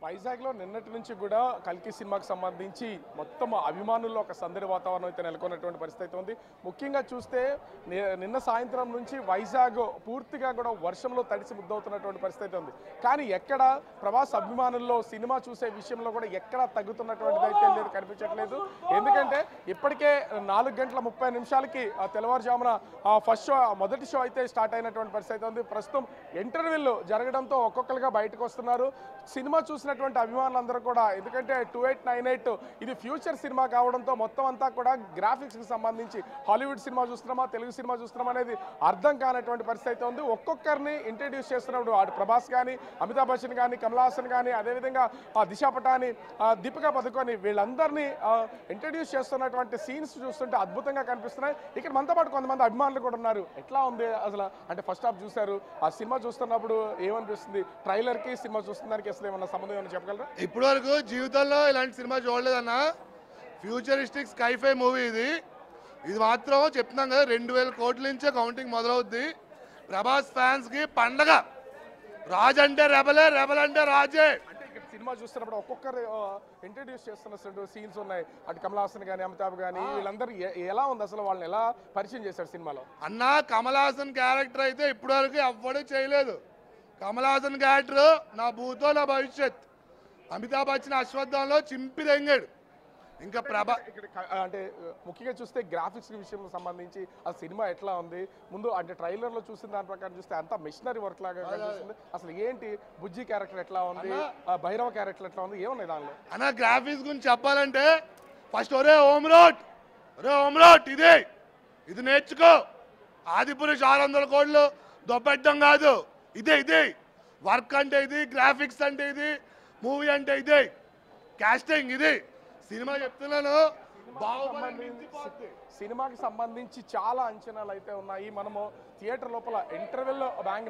వైజాగ్లో నిన్నటి నుంచి కూడా కల్కి సినిమాకి సంబంధించి మొత్తం అభిమానుల్లో ఒక సందడి వాతావరణం అయితే నెలకొన్నటువంటి పరిస్థితి ఉంది. ముఖ్యంగా చూస్తే నిన్న సాయంత్రం నుంచి వైజాగ్ పూర్తిగా కూడా వర్షంలో తడిసి ముద్దవుతున్నటువంటి పరిస్థితి ఉంది. కానీ ఎక్కడ ప్రభాస్ అభిమానుల్లో సినిమా చూసే విషయంలో కూడా ఎక్కడా తగ్గుతున్నటువంటిది అయితే లేదు, కనిపించట్లేదు. ఎందుకంటే ఇప్పటికే 4:30 తెల్లవారుజామున ఫస్ట్ షో మొదటి షో అయితే స్టార్ట్ అయినటువంటి పరిస్థితి ఉంది. ప్రస్తుతం ఇంటర్వ్యూలు జరగడంతో ఒక్కొక్కరుగా బయటకు వస్తున్నారు. సినిమా చూసినటువంటి అభిమానులందరూ కూడా, ఎందుకంటే 2898 ఇది ఫ్యూచర్ సినిమా కావడంతో మొత్తం అంతా కూడా గ్రాఫిక్స్కి సంబంధించి హాలీవుడ్ సినిమా చూస్తున్నామా తెలుగు సినిమా చూస్తున్నామా అనేది అర్థం కానటువంటి పరిస్థితి ఉంది. ఒక్కొక్కరిని ఇంట్రడ్యూస్ చేస్తున్నప్పుడు అటు ప్రభాస్ కానీ, అమితాబ్ బచ్చన్ కానీ, కమల్ హాసన్ కానీ, అదేవిధంగా దిశా పటాని, దీపికా పదుకొని వీళ్ళందరినీ ఇంట్రడ్యూస్ చేస్తున్నటువంటి సీన్స్ చూస్తుంటే అద్భుతంగా కనిపిస్తున్నాయి. ఇక్కడ మనతో పాటు కొంతమంది అభిమానులు కూడా ఉన్నారు. ఎట్లా ఉంది అసలు? అంటే ఫస్ట్ హాఫ్ చూశారు, ఆ సినిమా చూస్తున్నప్పుడు ఏమనిపిస్తుంది? ట్రైలర్కి సినిమా చూస్తున్నదానికి అసలు ఏమన్నా సంబంధం ఏమన్నా చెప్పగలరా? ఇప్పటి వరకు జీవితంలో ఇలాంటి సినిమా చూడలేదన్న. ఫ్యూచరిస్టిక్ స్కైఫై మూవీ ఇది మాత్రం చెప్తున్నాం కదా, 2000 కోట్ల నుంచే కౌంటింగ్ మొదలవుద్ది. ప్రభాస్ ఫ్యాన్స్ కి పండగ. రాజ్ అంటే రెబలే, రెబల్ అంటే రాజే. అంటే ఇక్కడ సినిమా చూస్తున్నప్పుడు ఒక్కొక్కరు ఇంట్రడ్యూస్ చేస్తున్న సీన్స్ ఉన్నాయి. అటు కమల్ హాసన్ కానీ, అమితాబ్ కానీ, వీళ్ళందరూ ఎలా ఉంది అసలు? వాళ్ళని ఎలా పరిచయం చేశారు సినిమాలో? అన్న, కమల్ హాసన్ క్యారెక్టర్ అయితే ఇప్పటి వరకు ఎవ్వడూ చేయలేదు. కమల్ హాసన్ క్యారెక్టర్ నా భూతో నా భవిష్యత్. అమితాబ్ బచ్చన్ అశ్వత్థంలో చింపి తెంగాడు. ఇంకా ఇక్కడ అంటే ముఖ్యంగా చూస్తే గ్రాఫిక్స్ విషయం సంబంధించి ఆ సినిమా ఎట్లా ఉంది? ముందు అంటే ట్రైలర్ లో చూసిన దాని ప్రకారం చూస్తే అంతా మిషనరీ వర్క్ లాగా కనిపిస్తుంది. అసలు ఏంటి బుజ్జి క్యారెక్టర్ ఎట్లా ఉంది, భైరవ క్యారెక్టర్ ఎట్లా ఉంది, ఏమున్నాయి దానిలో? అన్న, గ్రాఫిక్స్ గురించి చెప్పాలంటే ఫస్ట్ ఒరే హోమ్ రోడ్ ఇది నేర్చుకో. ఆదిపురుష్ 600 కోట్లు దొబ్బెట్టడం కాదు, ఇదే వర్క్ అంటే ఇది, గ్రాఫిక్స్ అంటే ఇది, మూవీ అంటే ఇదే, కాస్టింగ్ ఇది. సినిమా చెప్తున్నాను, సినిమాకి సంబంధించి చాలా అంచనాలు అయితే ఉన్నాయి. మనము థియేటర్ లోపల ఇంటర్వెల్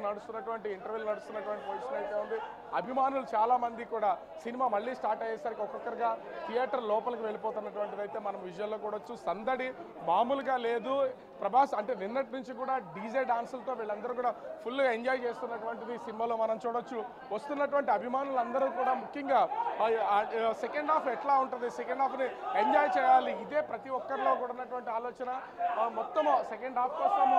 నడుస్తున్నటువంటి పొజిషన్ అయితే ఉంది. అభిమానులు చాలా మంది కూడా సినిమా మళ్ళీ స్టార్ట్ అయ్యేసరికి ఒక్కొక్కరుగా థియేటర్ లోపలికి వెళ్ళిపోతున్నటువంటిది అయితే మనం విజువల్లో చూడొచ్చు. సందడి మామూలుగా లేదు. ప్రభాస్ అంటే నిన్నటి నుంచి కూడా డీజే డాన్సులతో వీళ్ళందరూ కూడా ఫుల్గా ఎంజాయ్ చేస్తున్నటువంటిది సినిమాలో మనం చూడొచ్చు. వస్తున్నటువంటి అభిమానులందరూ కూడా ముఖ్యంగా సెకండ్ హాఫ్ ఎట్లా ఉంటుంది, సెకండ్ హాఫ్ని ఎంజాయ్ చేయాలి, ఇదే ప్రతి ఒక్కరిలో కూడా ఉన్నటువంటి ఆలోచన. మొత్తం సెకండ్ హాఫ్ కోసం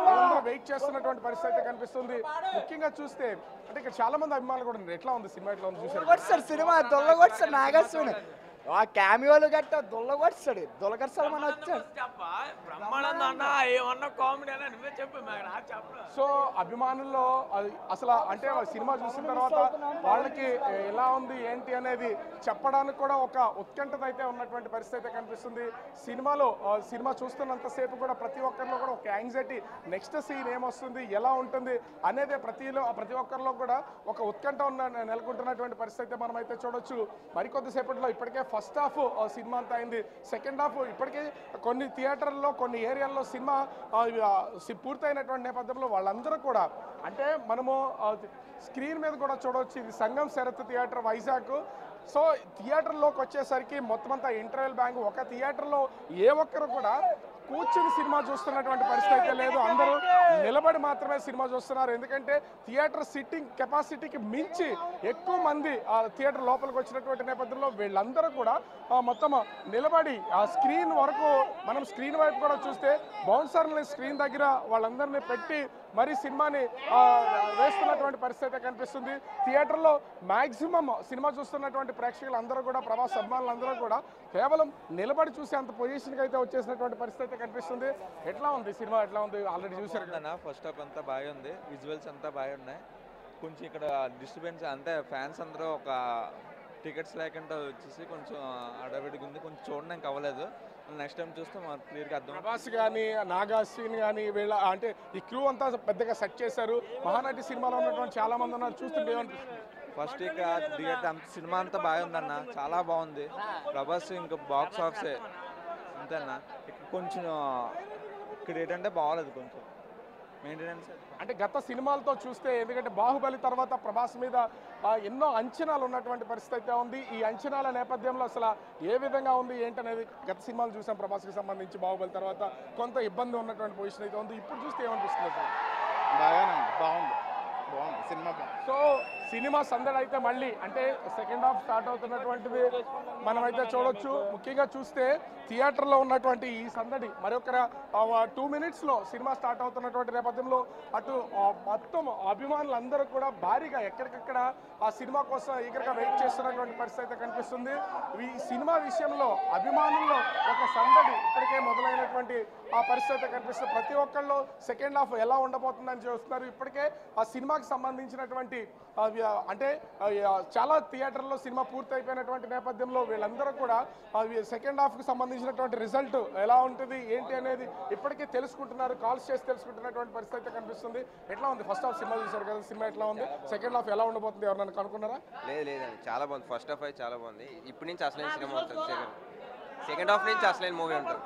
వాళ్ళందరూ వెయిట్ చేస్తున్నటువంటి పరిస్థితి కనిపిస్తుంది. ముఖ్యంగా చూస్తే అంటే ఇక్కడ చాలా మంది అభిమానులు కూడా ఉన్నారు. ఎట్లా ఉంది సినిమా? ఎట్లా ఉంది చూసారు? సినిమా దొల్లగొట్టాడు నాగేశ్వరుడు, ఆ క్యామియోలు గట్ట దొల్లగొట్టాడు, దొల్లగొట్టాడు మన వచ్చాడు. సో అభిమానుల్లో అసలు అంటే సినిమా చూసిన తర్వాత వాళ్ళకి ఎలా ఉంది ఏంటి అనేది చెప్పడానికి కూడా ఒక ఉత్కంఠత అయితే ఉన్నటువంటి పరిస్థితి అయితే కనిపిస్తుంది. సినిమా చూస్తున్నంతసేపు కూడా ప్రతి ఒక్కరిలో కూడా ఒక యాంగ్జైటీ, నెక్స్ట్ సీన్ ఏమొస్తుంది, ఎలా ఉంటుంది అనేది ప్రతి ఒక్కరిలో కూడా ఒక ఉత్కంఠ నెలకొంటున్నటువంటి పరిస్థితి మనం అయితే చూడొచ్చు. మరికొద్దిసేపట్లో ఇప్పటికే ఫస్ట్ హాఫ్ సినిమా అంతా అయింది. సెకండ్ హాఫ్ ఇప్పటికే కొన్ని థియేటర్లో కొన్ని ఏరియాల్లో సినిమా పూర్తయినటువంటి నేపథ్యంలో వాళ్ళందరూ కూడా అంటే మనము స్క్రీన్ మీద కూడా చూడవచ్చు. ఇది సంగం శరత్ థియేటర్ వైజాగ్. సో థియేటర్లోకి వచ్చేసరికి మొత్తం అంతా ఇంటర్వెల్ బ్యాంక్. ఒక థియేటర్లో ఏ ఒక్కరు కూడా కూర్చుని సినిమా చూస్తున్నటువంటి పరిస్థితి అయితే లేదు. అందరూ నిలబడి మాత్రమే సినిమా చూస్తున్నారు. ఎందుకంటే థియేటర్ సిట్టింగ్ కెపాసిటీకి మించి ఎక్కువ మంది థియేటర్ లోపలికి వచ్చినటువంటి నేపథ్యంలో వీళ్ళందరూ కూడా మొత్తం నిలబడి ఆ స్క్రీన్ వరకు, మనం స్క్రీన్ వైపు కూడా చూస్తే బౌన్సర్ని స్క్రీన్ దగ్గర వాళ్ళందరినీ పెట్టి మరి సినిమాని వేస్తున్నటువంటి పరిస్థితి కనిపిస్తుంది. థియేటర్లో మ్యాక్సిమం సినిమా చూస్తున్నటువంటి ప్రేక్షకులు అందరూ కూడా, ప్రభాస్ అభిమానులందరూ కూడా కేవలం నిలబడి చూసే అంత పొజిషన్కి అయితే వచ్చేసినటువంటి పరిస్థితి కనిపిస్తుంది. ఎట్లా ఉంది సినిమా? ఎట్లా ఉంది? ఆల్రెడీ చూసారు కదా. ఫస్ట్ హాఫ్ అంతా బాగుంది, విజువల్స్ అంతా బాగున్నాయి. కొంచెం ఇక్కడ డిస్టర్బెన్స్ అంటే ఫ్యాన్స్ అందరూ ఒక టికెట్స్ లేకుండా వచ్చేసి కొంచెం అడవిడిగా ఉంది, కొంచెం చూడడానికి అవ్వలేదు. నెక్స్ట్ టైం చూస్తే మాకు క్లియర్గా అర్థం. ప్రభాస్ కానీ, నాగా అశ్విన్ కానీ వీళ్ళ అంటే ఈ క్రూ అంతా పెద్దగా సెట్ చేశారు. మహానటి సినిమాలో ఉన్నటువంటి చాలా మంది ఉన్నారు. చూస్తుంటే ఫస్ట్ ఇక అంత సినిమా అంతా బాగుందన్న, చాలా బాగుంది. ప్రభాస్ ఇంకా బాక్స్ ఆఫీసే అంతేనా. కొంచెం ఇక్కడ ఏంటంటే బాగోలేదు, కొంచెం మెయింటెనెన్స్ అంటే గత సినిమాలతో చూస్తే. ఎందుకంటే బాహుబలి తర్వాత ప్రభాస్ మీద ఎన్నో అంచనాలు ఉన్నటువంటి పరిస్థితి అయితే ఉంది. ఈ అంచనాల నేపథ్యంలో అసలు ఏ విధంగా ఉంది ఏంటనేది గత సినిమాలు చూసాం. ప్రభాస్కి సంబంధించి బాహుబలి తర్వాత కొంత ఇబ్బంది ఉన్నటువంటి పొజిషన్ అయితే ఉంది. ఇప్పుడు చూస్తే ఏమనిపిస్తుంది? బాగుంది సినిమా. సో సినిమా సందడి అయితే మళ్ళీ అంటే సెకండ్ హాఫ్ స్టార్ట్ అవుతున్నటువంటిది మనమైతే చూడొచ్చు. ముఖ్యంగా చూస్తే థియేటర్లో ఉన్నటువంటి ఈ సందడి మరొక 2 minutesలో సినిమా స్టార్ట్ అవుతున్నటువంటి నేపథ్యంలో అటు మొత్తం అభిమానులందరూ కూడా భారీగా ఎక్కడికక్కడ ఆ సినిమా కోసం ఈగర్గా వెయిట్ చేస్తున్నటువంటి పరిస్థితి అయితే కనిపిస్తుంది. ఈ సినిమా విషయంలో అభిమానుల్లో ఒక సందడి ఇప్పటికే మొదలైనటువంటి ఆ పరిస్థితి అయితే కనిపిస్తుంది. ప్రతి ఒక్కళ్ళు సెకండ్ హాఫ్ ఎలా ఉండబోతుందని చూస్తున్నారు. ఇప్పటికే ఆ సినిమాకి సంబంధించినటువంటి అంటే చాలా థియేటర్లో సినిమా పూర్తి అయిపోయినటువంటి నేపథ్యంలో వీళ్ళందరూ కూడా సెకండ్ హాఫ్కి సంబంధించినటువంటి రిజల్ట్ ఎలా ఉంటుంది ఏంటి అనేది ఇప్పటికే తెలుసుకుంటున్నారు, కాల్స్ చేసి తెలుసుకుంటున్నటువంటి పరిస్థితి అయితే కనిపిస్తుంది. ఎట్లా ఉంది ఫస్ట్ హాఫ్ సినిమా చూశారు కదా, సినిమా ఎట్లా ఉంది, సెకండ్ హాఫ్ ఎలా ఉండబోతుంది ఎవరన్నా కనుక్కున్నారా? లేదండి, చాలా బాగుంది. ఫస్ట్ హాఫ్ అయితే చాలా బాగుంది. ఇప్పటి నుంచి అసలైన సినిమా ఉంటుంది. సెకండ్ హాఫ్ నుంచి అసలైన మూవీ ఉంటుంది.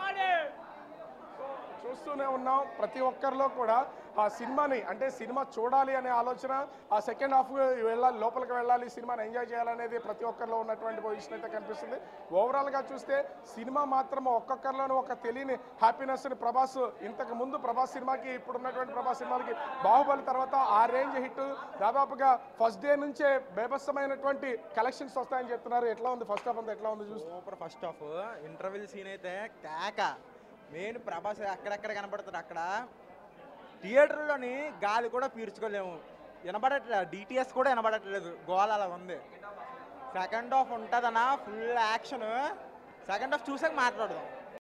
చూస్తూనే ఉన్నాం ప్రతి ఒక్కరిలో కూడా ఆ సినిమాని అంటే సినిమా చూడాలి అనే ఆలోచన, ఆ సెకండ్ హాఫ్ వెళ్ళాలి, లోపలికి వెళ్ళాలి, సినిమాని ఎంజాయ్ చేయాలనేది ప్రతి ఒక్కరిలో ఉన్నటువంటి పొజిషన్ అయితే కనిపిస్తుంది. ఓవరాల్గా చూస్తే సినిమా మాత్రం ఒక్కొక్కరిలోనూ ఒక తెలియని హ్యాపీనెస్ని ప్రభాస్ ఇంతకు ముందు ప్రభాస్ సినిమాకి ఇప్పుడు ఉన్నటువంటి ప్రభాస్ సినిమాలకి బాహుబలి తర్వాత ఆ రేంజ్ హిట్ దాదాపుగా ఫస్ట్ డే నుంచే బేభత్సమైనటువంటి కలెక్షన్స్ వస్తాయని చెప్తున్నారు. ఎట్లా ఉంది ఫస్ట్ హాఫ్ అంతా ఎట్లా ఉంది చూస్తే? Super first half interval scene అయితే కేక. మెయిన్ ప్రభాస్ అక్కడెక్కడ కనపడుతుంది. అక్కడ థియేటర్లోని గాలి కూడా పీల్చుకోలేము, వినబడట్లేదు, డిటిఎస్ కూడా వినబడట్లేదు, గోల అలా ఉంది. సెకండ్ హాఫ్ ఉంటుందన్నా ఫుల్ యాక్షన్. సెకండ్ హాఫ్ చూసాక మాట్లాడదాం.